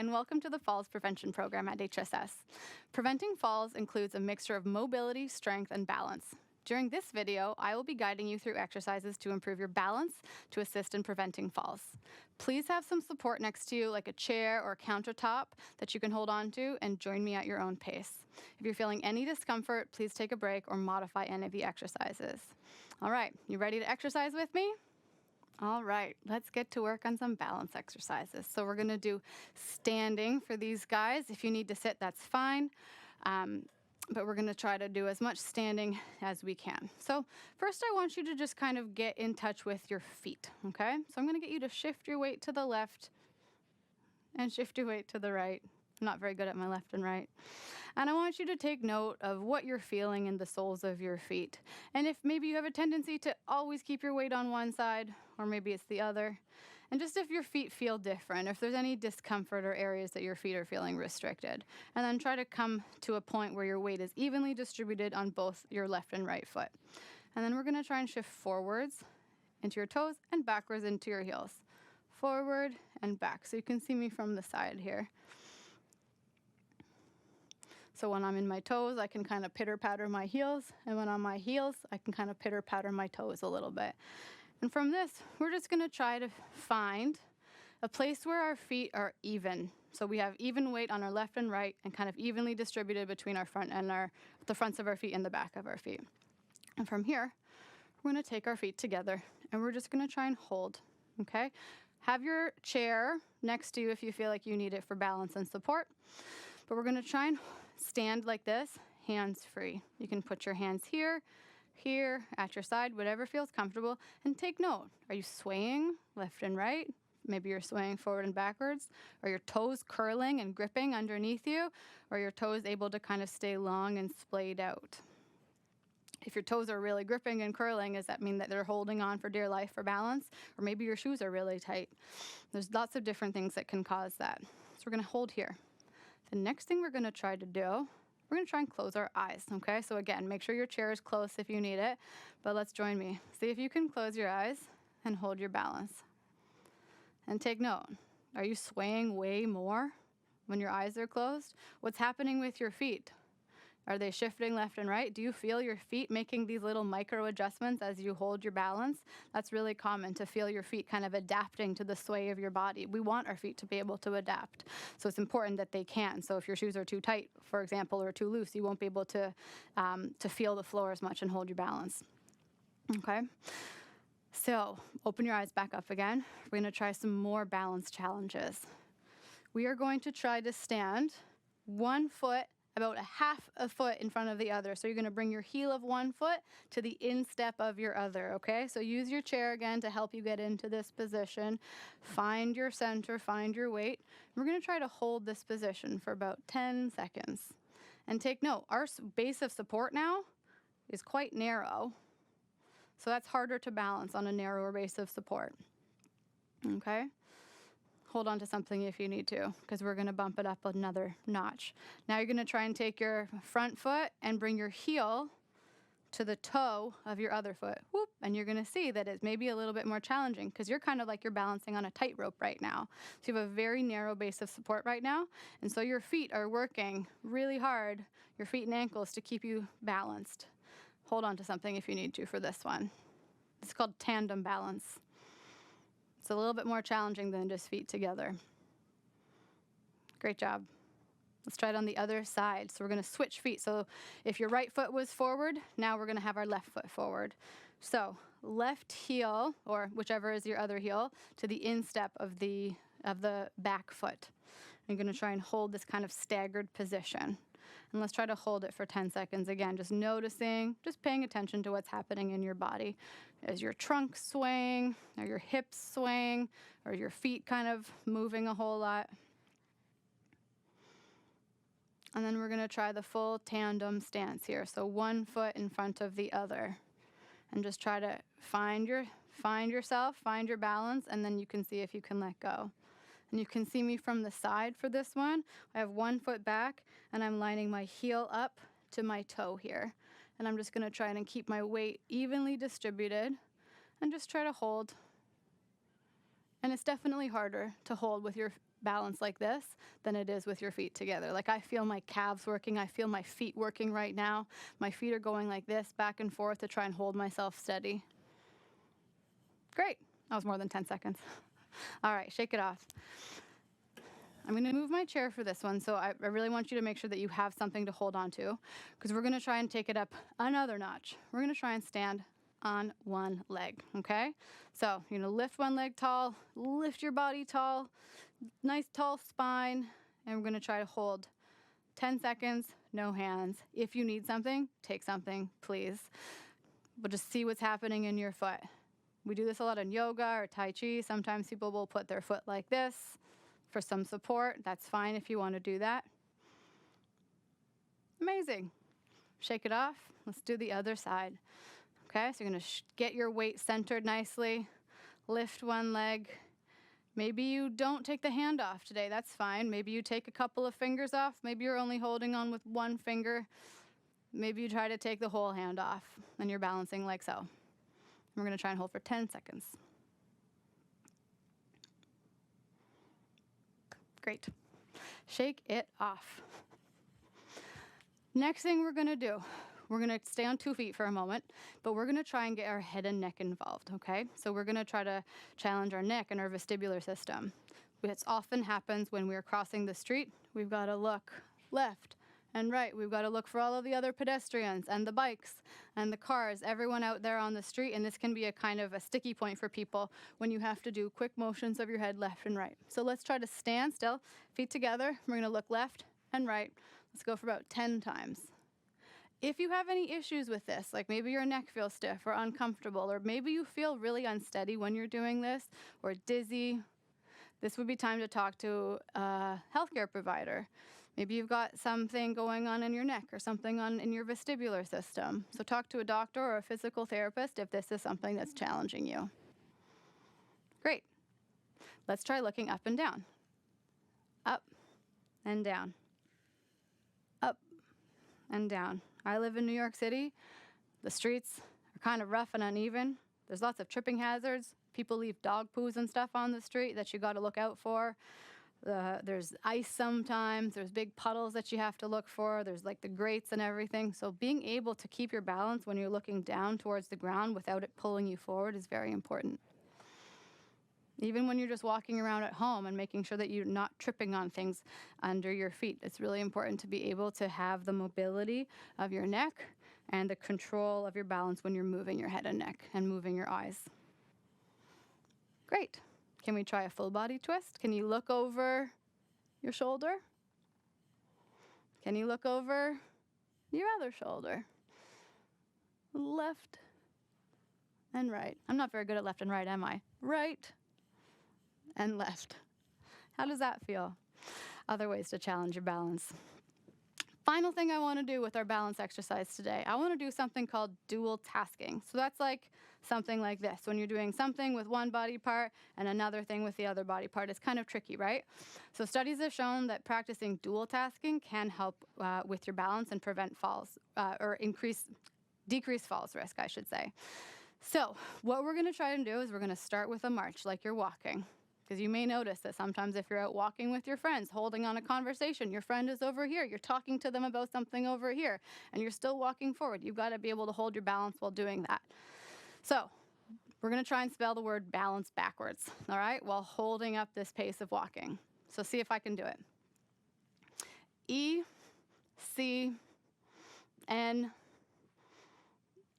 and welcome to the Falls Prevention Program at HSS. Preventing falls includes a mixture of mobility, strength, and balance. During this video, I will be guiding you through exercises to improve your balance to assist in preventing falls. Please have some support next to you, like a chair or a countertop that you can hold on to, and join me at your own pace. If you're feeling any discomfort, please take a break or modify any of the exercises. All right, you ready to exercise with me? All right, let's get to work on some balance exercises. So we're gonna do standing for these guys. If you need to sit, that's fine. But we're gonna try to do as much standing as we can. So first I want you to just kind of get in touch with your feet, okay? So I'm gonna get you to shift your weight to the left and shift your weight to the right. I'm not very good at my left and right. And I want you to take note of what you're feeling in the soles of your feet. And if maybe you have a tendency to always keep your weight on one side, or maybe it's the other. And just if your feet feel different, if there's any discomfort or areas that your feet are feeling restricted. And then try to come to a point where your weight is evenly distributed on both your left and right foot. And then we're gonna try and shift forwards into your toes and backwards into your heels. Forward and back. So you can see me from the side here. So when I'm in my toes, I can kind of pitter-patter my heels, and when I'm on my heels, I can kind of pitter-patter my toes a little bit. And from this, we're just gonna try to find a place where our feet are even. So we have even weight on our left and right and kind of evenly distributed between our front and the fronts of our feet and the back of our feet. And from here, we're gonna take our feet together and we're just gonna try and hold, okay? Have your chair next to you if you feel like you need it for balance and support. But we're gonna try and stand like this, hands free. You can put your hands here, here, at your side, whatever feels comfortable, and take note. Are you swaying left and right? Maybe you're swaying forward and backwards. Are your toes curling and gripping underneath you? Or are your toes able to kind of stay long and splayed out? If your toes are really gripping and curling, does that mean that they're holding on for dear life for balance? Or maybe your shoes are really tight. There's lots of different things that can cause that. So we're gonna hold here. The next thing we're gonna try to do, we're gonna try and close our eyes, okay? So again, make sure your chair is close if you need it, but let's join me. See if you can close your eyes and hold your balance. And take note, are you swaying way more when your eyes are closed? What's happening with your feet? Are they shifting left and right? Do you feel your feet making these little micro adjustments as you hold your balance? That's really common, to feel your feet kind of adapting to the sway of your body. We want our feet to be able to adapt. So it's important that they can. So if your shoes are too tight, for example, or too loose, you won't be able to feel the floor as much and hold your balance. Okay? So open your eyes back up again. We're gonna try some more balance challenges. We are going to try to stand one foot about a half a foot in front of the other. So you're gonna bring your heel of one foot to the instep of your other, okay? So use your chair again to help you get into this position. Find your center, find your weight. We're gonna try to hold this position for about 10 seconds. And take note, our base of support now is quite narrow. So that's harder to balance on a narrower base of support, okay? Hold on to something if you need to, because we're gonna bump it up another notch. Now you're gonna try and take your front foot and bring your heel to the toe of your other foot. Whoop, and you're gonna see that it's maybe a little bit more challenging because you're kind of like you're balancing on a tightrope right now. So you have a very narrow base of support right now, and so your feet are working really hard, your feet and ankles, to keep you balanced. Hold on to something if you need to for this one. It's called tandem balance. It's a little bit more challenging than just feet together. Great job. Let's try it on the other side. So we're gonna switch feet. So if your right foot was forward, now we're gonna have our left foot forward. So left heel, or whichever is your other heel, to the instep of the back foot. You're gonna try and hold this kind of staggered position. And let's try to hold it for 10 seconds. Again, just noticing, just paying attention to what's happening in your body. Is your trunk swaying? Are your hips swaying? Or your feet kind of moving a whole lot? And then we're gonna try the full tandem stance here. So one foot in front of the other. And just try to find yourself, find your balance, and then you can see if you can let go. And you can see me from the side for this one. I have one foot back, and I'm lining my heel up to my toe here. And I'm just gonna try and keep my weight evenly distributed and just try to hold. And it's definitely harder to hold with your balance like this than it is with your feet together. Like I feel my calves working, I feel my feet working right now. My feet are going like this back and forth to try and hold myself steady. Great, that was more than 10 seconds. All right, shake it off. I'm gonna move my chair for this one, so I really want you to make sure that you have something to hold on to, because we're gonna try and take it up another notch. We're gonna try and stand on one leg, okay? So you're gonna lift one leg tall, lift your body tall, nice tall spine, and we're gonna try to hold 10 seconds, no hands. If you need something, take something, please. But just see what's happening in your foot. We do this a lot in yoga or Tai Chi. Sometimes people will put their foot like this for some support. That's fine if you want to do that. Amazing. Shake it off. Let's do the other side. Okay, so you're gonna get your weight centered nicely. Lift one leg. Maybe you don't take the hand off today, that's fine. Maybe you take a couple of fingers off. Maybe you're only holding on with one finger. Maybe you try to take the whole hand off and you're balancing like so. We're gonna try and hold for 10 seconds. Great. Shake it off. Next thing we're gonna do, we're gonna stay on 2 feet for a moment, but we're gonna try and get our head and neck involved, okay? So we're gonna try to challenge our neck and our vestibular system. This often happens when we're crossing the street. We've gotta look left and right. We've gotta look for all of the other pedestrians and the bikes and the cars, everyone out there on the street, and this can be a kind of a sticky point for people when you have to do quick motions of your head left and right. So let's try to stand still, feet together. We're gonna look left and right. Let's go for about 10 times. If you have any issues with this, like maybe your neck feels stiff or uncomfortable, or maybe you feel really unsteady when you're doing this, or dizzy, this would be time to talk to a healthcare provider. Maybe you've got something going on in your neck or something in your vestibular system. So talk to a doctor or a physical therapist if this is something that's challenging you. Great. Let's try looking up and down. Up and down. Up and down. I live in New York City. The streets are kind of rough and uneven. There's lots of tripping hazards. People leave dog poos and stuff on the street that you got to look out for. There's ice sometimes. There's big puddles that you have to look for. There's like the grates and everything. So being able to keep your balance when you're looking down towards the ground without it pulling you forward is very important. Even when you're just walking around at home and making sure that you're not tripping on things under your feet. It's really important to be able to have the mobility of your neck and the control of your balance when you're moving your head and neck and moving your eyes. Great. Can we try a full body twist? Can you look over your shoulder? Can you look over your other shoulder? Left and right. I'm not very good at left and right, am I? Right and left. How does that feel? Other ways to challenge your balance. Final thing I want to do with our balance exercise today, I want to do something called dual tasking. So that's like something like this. When you're doing something with one body part and another thing with the other body part, it's kind of tricky, right? So studies have shown that practicing dual tasking can help with your balance and prevent falls or decrease falls risk, I should say. So what we're going to try and do is we're going to start with a march like you're walking. Because you may notice that sometimes if you're out walking with your friends, holding on a conversation, your friend is over here, you're talking to them about something over here, and you're still walking forward. You've got to be able to hold your balance while doing that. So we're going to try and spell the word balance backwards, all right, while holding up this pace of walking. So see if I can do it. E, C, N,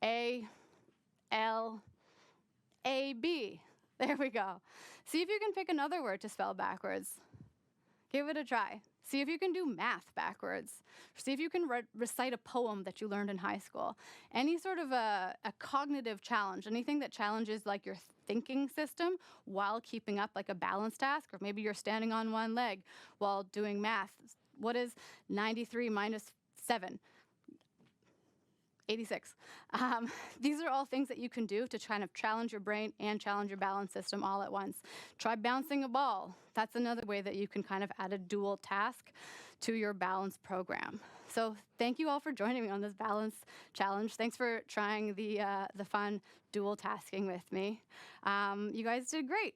A, L, A, B. There we go. See if you can pick another word to spell backwards. Give it a try. See if you can do math backwards. See if you can recite a poem that you learned in high school. Any sort of a cognitive challenge, anything that challenges like your thinking system while keeping up like a balance task, or maybe you're standing on one leg while doing math. What is 93 minus 7? 86. These are all things that you can do to kind of challenge your brain and challenge your balance system all at once. Try bouncing a ball. That's another way that you can kind of add a dual task to your balance program. So thank you all for joining me on this balance challenge. Thanks for trying the fun dual tasking with me. You guys did great.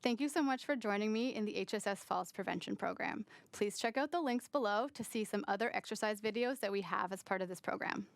Thank you so much for joining me in the HSS Falls Prevention Program. Please check out the links below to see some other exercise videos that we have as part of this program.